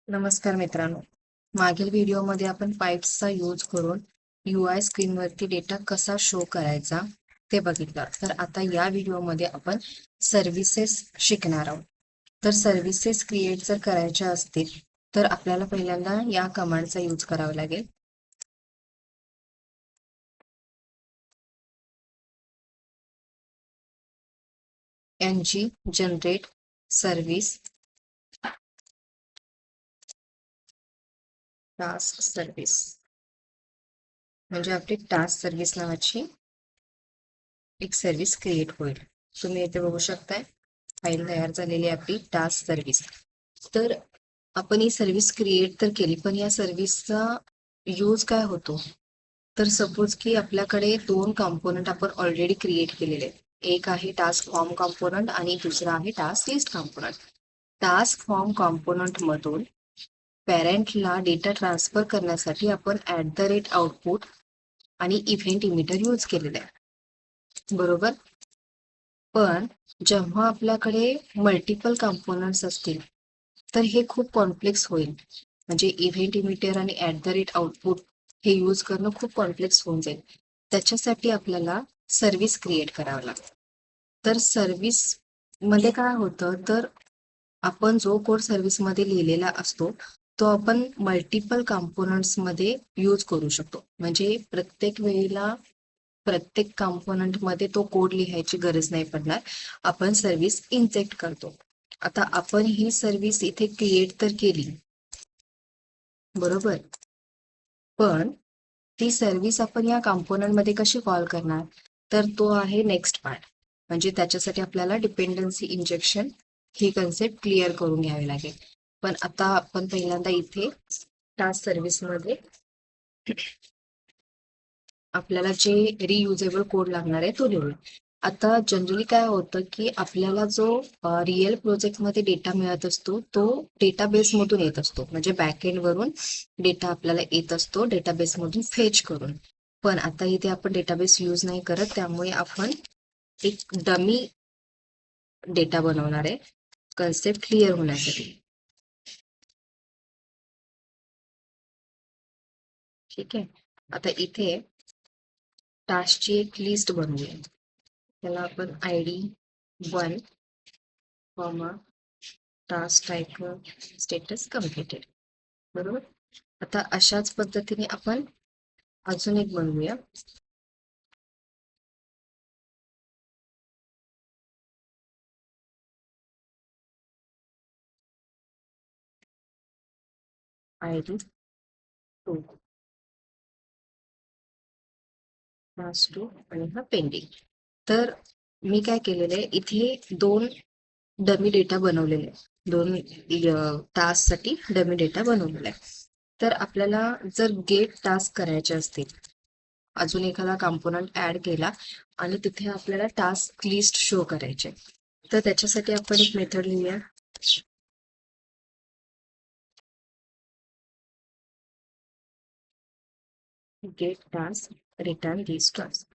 नमस्कार मित्रांनो, मागील व्हिडिओमध्ये आपण पाइप्सचा यूज करून UI स्क्रीनवरती डेटा कसा शो करायचा ते बघितलं. तर आता या व्हिडिओमध्ये आपण सर्व्हिसेस शिकणार आहोत. तर सर्व्हिसेस क्रिएट जर करायच्या असतील तर आपल्याला पहिल्यांदा या कमांडचा यूज करावा लागेल. ng generate service task service म्हणजे आपली टास्क सर्व्हिस नावाची एक सर्व्हिस क्रिएट होईल. तुम्ही इथे बघू शकताय फाईल तयार झालेली आपली टास्क सर्व्हिस. तर आपण ही सर्व्हिस क्रिएट तर केली, पण या सर्व्हिसचा यूज काय होतो? तर सपोज की आपल्याकडे दोन कॉम्पोनंट आपण ऑलरेडी क्रिएट केलेले आहेत. एक आहे टास्क फॉर्म कॉम्पोनंट आणि दुसरा आहे task list component. Task form component मधून पॅरेंटला डेटा ट्रान्सफर करण्यासाठी आपण @आउटपुट आणि इव्हेंट इमिटर यूज केलेला आहे, बरोबर. पण जेव्हा आपल्याकडे मल्टिपल कॉम्पोनंट्स असतील तर हे खूप कॉम्प्लेक्स होईल. म्हणजे इव्हेंट इमिटर आणि @आउटपुट हे यूज करणं खूप कॉम्प्लेक्स होऊन जाईल. त्याच्यासाठी आपल्याला सर्व्हिस क्रिएट करावं लागतं. तर सर्व्हिस मध्ये काय होतं, तर आपण जो कोड सर्व्हिस मध्ये लिहिलेला असतो तो आपण मल्टिपल कॉम्पोनंट्स मध्ये यूज करू शकतो. म्हणजे प्रत्येक वेळेला प्रत्येक कॉम्पोनंट मध्ये तो कोड लिहायची गरज नाही पडणार. आपण सर्व्हिस इंजेक्ट करतो. आता आपण ही सर्व्हिस इथे क्रिएट तर केली, बरोबर. पण ती सर्व्हिस आपण या कॉम्पोनंट मध्ये कशी कॉल करणार? तर तो आहे नेक्स्ट पार्ट. म्हणजे त्याच्यासाठी आपल्याला डिपेंडन्सी इंजेक्शन ही कन्सेप्ट क्लिअर करून घ्यावी लागेल. पण आता आपण पहिल्यांदा इथे टास्क सर्व्हिस मध्ये आपल्याला जे रियुजेबल कोड लागणार आहे तो लिहूया. आता जनरली काय होतं की आपल्याला जो रिअल प्रोजेक्ट मध्ये डेटा मिळत असतो तो डेटाबेस मधून येत असतो. म्हणजे बॅकएंड वरून डेटा आपल्याला येत असतो डेटाबेस मधून फेच करून. पण आता इथे आपण डेटाबेस यूज नाही करत, त्यामुळे आपण एक डमी डेटा बनवणार आहे कन्सेप्ट क्लिअर होण्यासाठी. ठीक आहे. आता इथे टास्कची एक लिस्ट बनवूया. त्याला आपण ID 1 comma task type status completed, बरोबर. आता अशाच पद्धतीने आपण अजून एक बनवूया. ID 2 टास्क 2 आणि हा पेंडिंग. तर मी काय केलेलं आहे, इथे दोन डमी डेटा बनवलेले आहे. दोन टास्क साठी डमी डेटा बनवलेला आहे. तर आपल्याला जर गेट टास्क करायचे असतील, अजून एखादा कॉम्पोनंट ऍड केला आणि तिथे आपल्याला टास्क लिस्ट शो करायचे, तर त्याच्यासाठी आपण एक मेथड लिहूया. गेट टास्क रिटर्न दिस टास्क.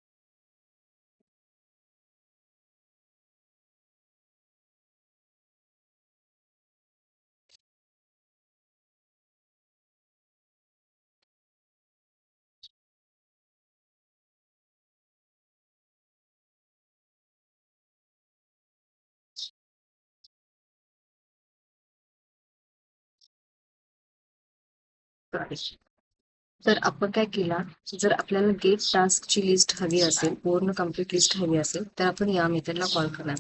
तर आपण काय केला, जर आपल्याला गेट टास्कची लिस्ट हवी असेल, पूर्ण कंप्लीट लिस्ट हवी असेल, तर आपण या मेथडला कॉल करणार.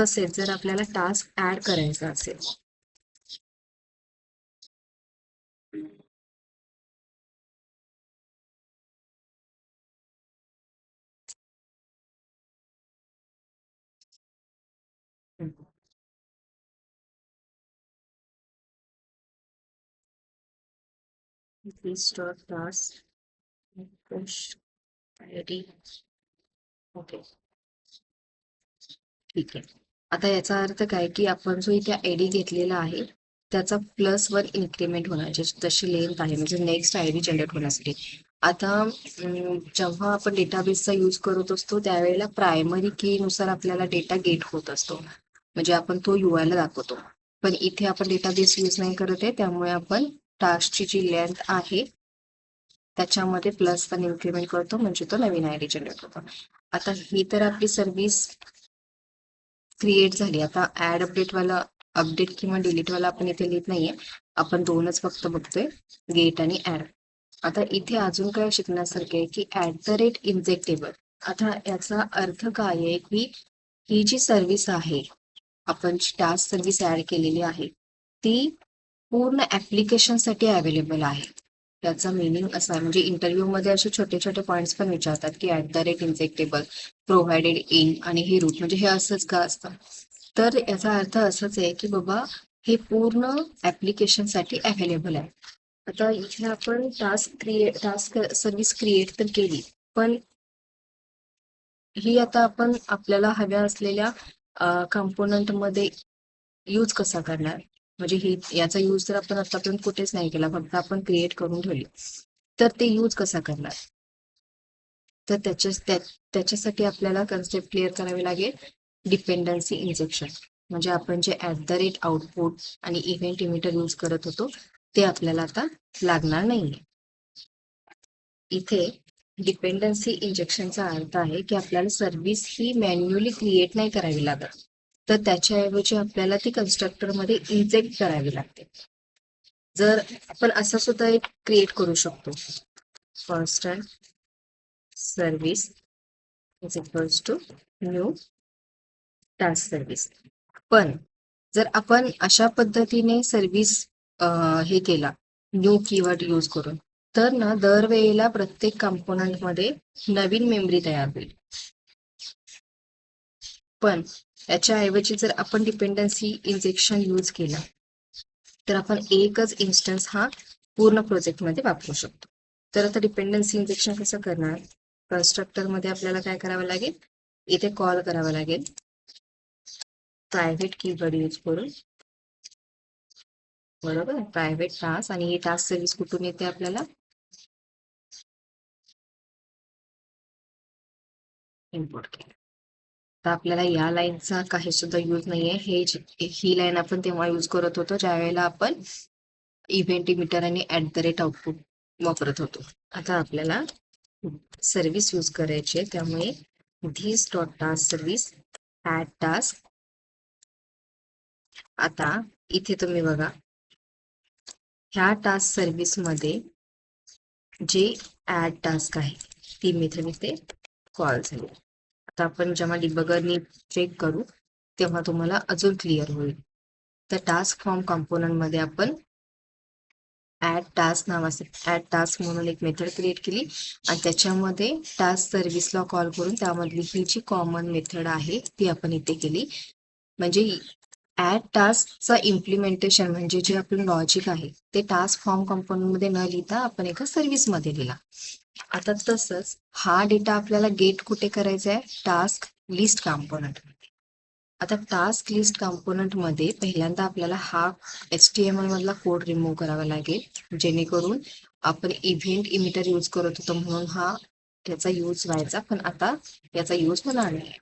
तसेच जर आपल्याला टास्क ऍड करायचा असेल, list of task push ID. Okay, ठीक आहे. आता याचा अर्थ काय की आपण जो इथे ID घेतलेला आहे त्याचा +1 इन्क्रीमेंट होणार, जशी लेंथ आहे, म्हणजे नेक्स्ट ID जनरेट होण्यासाठी. आता जेव्हा आपण डेटाबेसचा यूज करत असतो त्यावेळेला प्रायमरी की नुसार आपल्याला डेटा गेट होत असतो, म्हणजे आपण तो UI ला दाखवतो. पण इथे आपण डेटाबेस यूज नाही करत आहे, त्यामुळे आपण टास्कची जी लेंथ आहे त्याच्यामध्ये प्लस पण इन्क्रीमेंट करतो, म्हणजे तो नवीन आयडी जनरेट होतो. आता ही तर आपली सर्व्हिस क्रिएट झाली. आता ऍड अपडेटवाला अपडेट किंवा डिलीटवाला आपण इथे लिहित नाहीये, आपण दोनच फक्त बघतोय, गेट आणि ऍड. आता इथे अजून काय शिकण्यासारखे आहे की @ इंजेक्टेबल. आता याचा अर्थ काय आहे की ही जी सर्व्हिस आहे, आपण जी टास्क सर्व्हिस ऍड केलेली आहे ती पूर्ण ऍप्लिकेशनसाठी अवेलेबल आहे. त्याचा मिनिंग असा आहे, म्हणजे इंटरव्ह्यू मध्ये असे छोटे छोटे पॉइंट्स पण विचारतात की @ इंजेक्टेबल प्रोव्हाइडेड इन आणि हे रूट, म्हणजे हे असंच का असतं. तर याचा अर्थ असाच आहे की बाबा हे पूर्ण ऍप्लिकेशनसाठी अवेलेबल आहे. आता इथे आपण टास्क सर्व्हिस क्रिएट तर केली, पण ही आता आपण आपल्याला हव्या असलेल्या कंपोनंट मध्ये यूज कसा करणार. म्हणजे ही याचा यूज तर आपण आतापर्यंत कुठेच नाही केला, फक्त आपण क्रिएट करून ठेवली, तर ते यूज कसा करणार. तर त्याच्यासाठी आपल्याला कन्सेप्ट क्लिअर करावी लागेल, डिपेंडन्सी इंजेक्शन. म्हणजे आपण जे @आउटपुट आणि इव्हेंट इमिटर यूज करत होतो ते आपल्याला आता लागणार नाहीये. इथे डिपेंडन्सी इंजेक्शनचा अर्थ आहे की आपल्याला सर्व्हिस ही मॅन्युअली क्रिएट नाही करावी लागत, तर त्याच्याऐवजी आपल्याला ती कन्स्ट्रक्टर मध्ये इंजेक्ट करावी लागते. जर आपण असं सुद्धा एक क्रिएट करू शकतो, first service is equals to new task service. पण जर आपण अशा पद्धतीने सर्व्हिस हे केला न्यू कीवर्ड यूज करून, तर ना दरवेळेला प्रत्येक कंपोनंट मध्ये नवीन मेमरी तयार होईल. पण याच्याऐवजी जर आपण डिपेंडन्सी इंजेक्शन यूज केला तर आपण एकच इन्स्टन्स हा पूर्ण प्रोजेक्ट मध्ये वापरू शकतो. तर आता डिपेंडन्सी इंजेक्शन कसं करणार. कन्स्ट्रक्टर मध्ये आपल्याला काय करावं लागेल, इथे कॉल करावं लागेल प्रायव्हेट कीवर्ड यूज करून, बरोबर, प्रायव्हेट टास्क. आणि ही टास्क सर्व्हिस कुठून येते आपल्याला, इम्पोर्ट केलं. तर आपल्याला या लाईनचा काही सुद्धा यूज नाहीये. ही लाईन आपण तेव्हा यूज करत होतो ज्या वेळेला आपण इव्हेंट इमिटर आणि @आउटपुट वापरत होतो. आता आपल्याला सर्व्हिस यूज करायची, त्यामुळे this dot task service add task. आता इथे तुम्ही बघा, ह्या टास्क सर्व्हिस मध्ये जे ऍड टास्क आहे ती मेथड इथे कॉल झाली. आता आपण जेव्हा डिबगरनी चेक करू तेव्हा तुम्हाला अजून क्लिअर होईल. तर टास्क फॉर्म कंपोनंट मध्ये आपण ऍड टास्क म्हणून एक मेथड क्रिएट केली आणि त्याच्यामध्ये टास्क सर्व्हिसला कॉल करून त्यामधली ही जी कॉमन मेथड आहे ती आपण इथे केली. म्हणजे ऍड टास्कचा इम्प्लिमेंटेशन म्हणजे जे आपलं लॉजिक आहे ते टास्क फॉर्म कंपोनंट मध्ये न लिहिता आपण एका सर्व्हिस मध्ये लिहिला. आता तसंच हा डेटा आपल्याला गेट कुठे करायचा आहे, टास्क लिस्ट कंपोनंट. आता टास्क लिस्ट कंपोनंट मध्ये पहिल्यांदा आपल्याला हा HTML मधला कोड रिमूव्ह करावा लागेल, जेणेकरून आपण इव्हेंट इमिटर यूज करत होतो म्हणून हा त्याचा यूज व्हायचा, पण आता याचा यूज होणार नाही.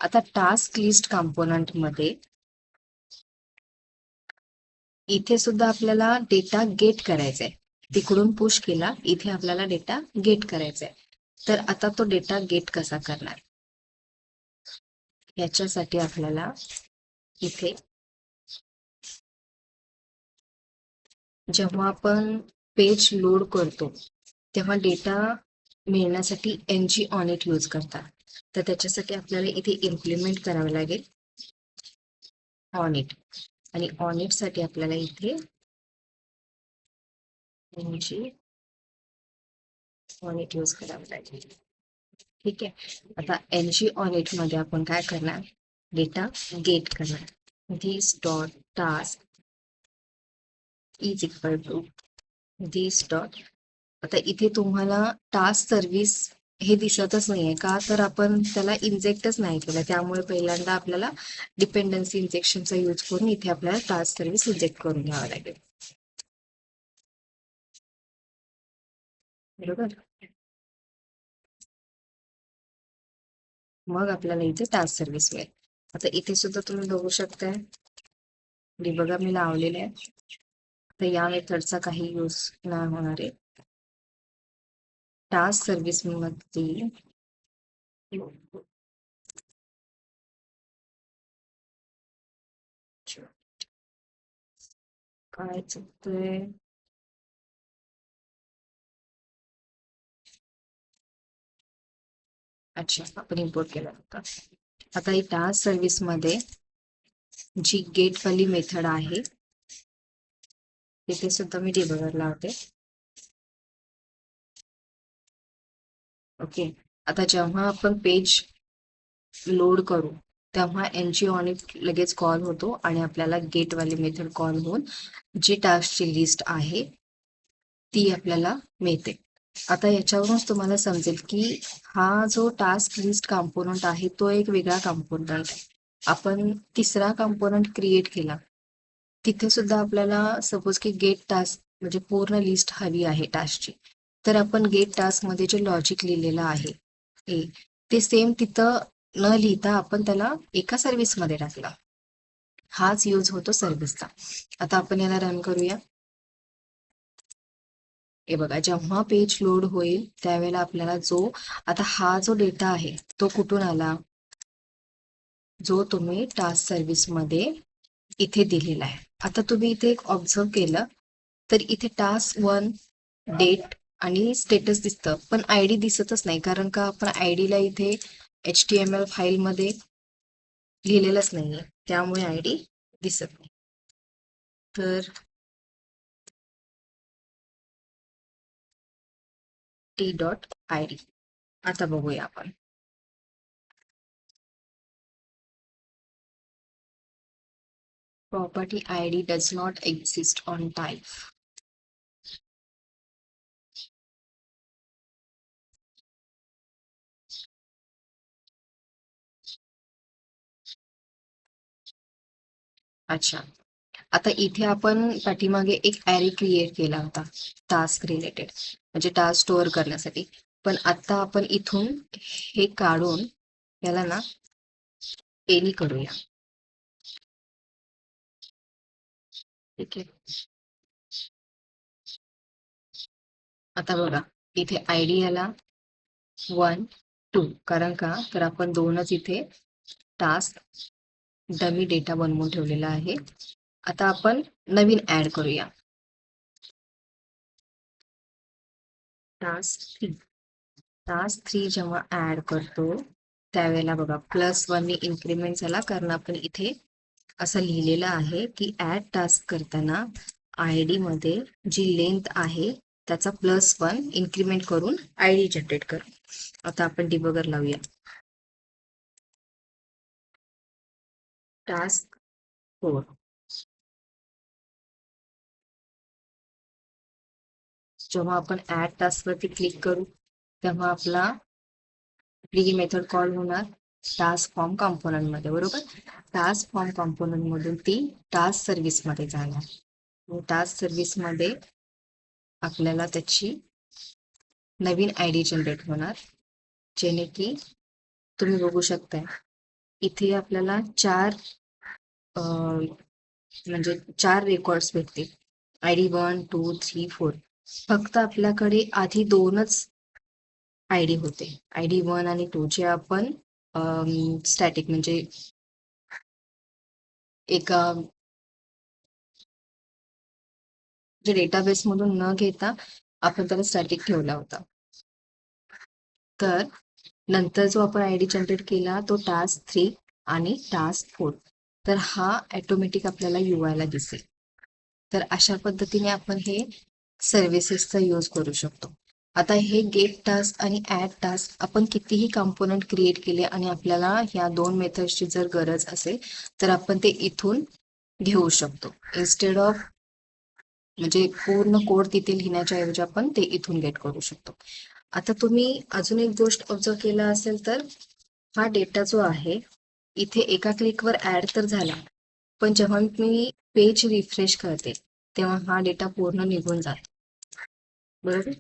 आता टास्क लिस्ट कंपोनंट मध्ये इथे सुद्धा आपल्याला डेटा गेट करायचा आहे. तिकडून पुश केला, इथे आपल्याला डेटा गेट करायचा आहे. तर आता तो डेटा गेट कसा करणार, याच्यासाठी आपल्याला इथे जेव्हा आपण पेज लोड करतो तेव्हा डेटा मिळण्यासाठी ng on it यूज करतात. तर त्याच्यासाठी आपल्याला इथे इम्प्लिमेंट करावं लागेल ऑन इट, आणि ऑन इट साठी आपल्याला इथे ng on it यूज करावं लागेल. ठीक आहे. आता ng on it मध्ये आपण काय करणार, डेटा गेट करणार. This dot task is equal to this dot. आता इथे तुम्हाला टास्क सर्व्हिस हे दिसतच नाहीये का, तर आपण त्याला इंजेक्टच नाही केलं, त्यामुळे पहिल्यांदा आपल्याला डिपेंडन्सी इंजेक्शनचा यूज करून इथे आपल्याला टास्क सर्व्हिस इंजेक्ट करून घ्यावा लागेल, बरोबर. मग आपल्याला इथे टास्क सर्व्हिस मिळेल. आता इथे सुद्धा तुम्ही बघू शकताय डिबगर मी लावलेले आहे. तर या मेथडचा काही यूज नाही होणार आहे. टास्क सर्व्हिस मध्ये काय चुकतंय? अच्छा, आपण इम्पोर्ट केला होता. आता ही टास्क सर्व्हिस मध्ये जी गेट वाली मेथड आहे तिथे सुद्धा मी डिबगर लावते. ओके, आता जेव्हा आपण पेज लोड करू तेव्हा ng-on-it लगेच कॉल होतो आणि आपल्याला गेट वाली मेथड कॉल होऊन जी टास्कची लिस्ट आहे ती आपल्याला मिळते. आता याच्यावरूनच तुम्हाला समजेल की हा जो टास्क लिस्ट कॉम्पोनंट आहे तो एक वेगळा कॉम्पोनंट आहे. आपण तिसरा कॉम्पोनंट क्रिएट केला, तिथे सुद्धा आपल्याला सपोज की गेट टास्क म्हणजे पूर्ण लिस्ट हवी आहे टास्कची, तर आपण गेट टास्क मध्ये जे लॉजिक लिहिलेलं आहे ते सेम तिथं न लिहिता आपण त्याला एका सर्व्हिस मध्ये टाकला. हाच यूज होतो सर्व्हिसचा. आता आपण याला रन करूया. हे बघा, जेव्हा पेज लोड होईल त्यावेळेला आपल्याला आता हा जो डेटा आहे तो कुठून आला, जो तुम्ही टास्क सर्व्हिस मध्ये इथे दिलेला आहे. आता तुम्ही इथे एक ऑब्झर्व केलं तर इथे टास्क 1 डेट आणि स्टेटस दिसतं, पण आयडी दिसतच नाही. कारण का आपण आयडीला इथे HTML फाईल मध्ये लिहिलेलंच नाहीये, त्यामुळे आयडी दिसत नाही. तर t.id आता बघूया आपण. Property ID does not exist on type. अच्छा, आता इथे आपण पाठीमागे एक ॲरे क्रिएट केला होता टास्क रिलेटेड, म्हणजे टास्क स्टोअर करण्यासाठी. पण आता आपण इथून हे काढून याला ना एनी करूया. ठीक आहे, आता बघा इथे आयडी याला 1 2, कारण का तर आपण दोनच इथे टास्क डमी डेटा बनवून ठेवलेला आहे. आता आपण नवीन ऍड करूया टास्क 3 जेव्हा ऍड करतो त्यावेळेला बघा +1 ने इन्क्रीमेंट झाला, कारण आपण इथे असं लिहिलेलं आहे की ऍड टास्क करताना आयडी मध्ये जी लेंथ आहे त्याचा +1 इन्क्रीमेंट करून आयडी जनरेट करू. आता आपण डिबगर लावूया. टास्क 4 जेव्हा आपण ऍड टास्क वरती क्लिक करू तेव्हा आपला ही मेथड कॉल होणार टास्क फॉर्म कॉम्पोनंट मध्ये, बरोबर. टास्क फॉर्म कॉम्पोनंट मधून ती टास्क सर्व्हिस मध्ये जाणार. टास्क सर्व्हिस मध्ये आपल्याला त्याची नवीन आयडी जनरेट होणार, जेणे की तुम्ही बघू शकताय इथे आपल्याला म्हणजे 4 रेकॉर्ड्स भेटतील, आयडी 1 2 3 4. फक्त आपल्याकडे आधी 2च आयडी होते, आयडी 1 आणि 2 चे आपण स्टॅटिक म्हणजे एका जे डेटाबेस मधून न घेता आपण त्याला स्टॅटिक ठेवला होता. तर नंतर जो आपण आयडी जनरेट केला तो टास्क 3 आणि टास्क 4, तर हा ऑटोमॅटिक आपल्याला UI ला दिसेल. तर अशा पद्धतीने आपण हे सर्व्हिसेसचा यूज करू शकतो. आता हे गेट टास्क आणि ऍड टास्क आपण कितीही कॉम्पोनंट क्रिएट केले आणि आपल्याला ह्या 2 मेथड्सची जर गरज असेल तर आपण ते इथून घेऊ शकतो. इन्स्टेड ऑफ म्हणजे पूर्ण कोड तिथे लिहिण्याच्या ऐवजी आपण ते इथून गेट करू शकतो. आता तुम्ही अजून एक गोष्ट ऑब्झर्व केला असेल तर हा डेटा जो आहे इथे एका क्लिकवर ऍड तर झाला, पण जेव्हा मी पेज रिफ्रेश करते तेव्हा हा डेटा पूर्ण निघून जातो, बरोबर.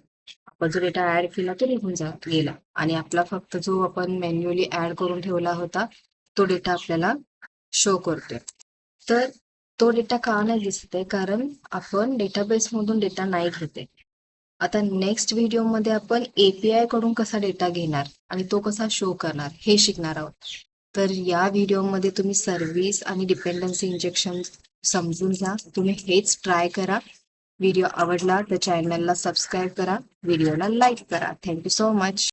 आपण जो डेटा ऍड केला तो निघून गेला आणि आपला फक्त जो आपण मॅन्युअली ऍड करून ठेवला होता तो डेटा आपल्याला शो करतोय. तर तो डेटा का नाही दिसत आहे, कारण आपण डेटाबेस मधून डेटा नाही घेते. आता नेक्स्ट व्हिडिओमध्ये आपण API कडून कसा डेटा घेणार आणि तो कसा शो करणार हे शिकणार आहोत. तर या व्हिडिओमध्ये तुम्ही सर्व्हिस आणि डिपेंडन्सी इंजेक्शन समजून घ्या. तुम्ही हेच ट्राय करा. व्हिडिओ आवडला तर चॅनलला सबस्क्राईब करा, व्हिडिओला लाईक करा. Thank you so much.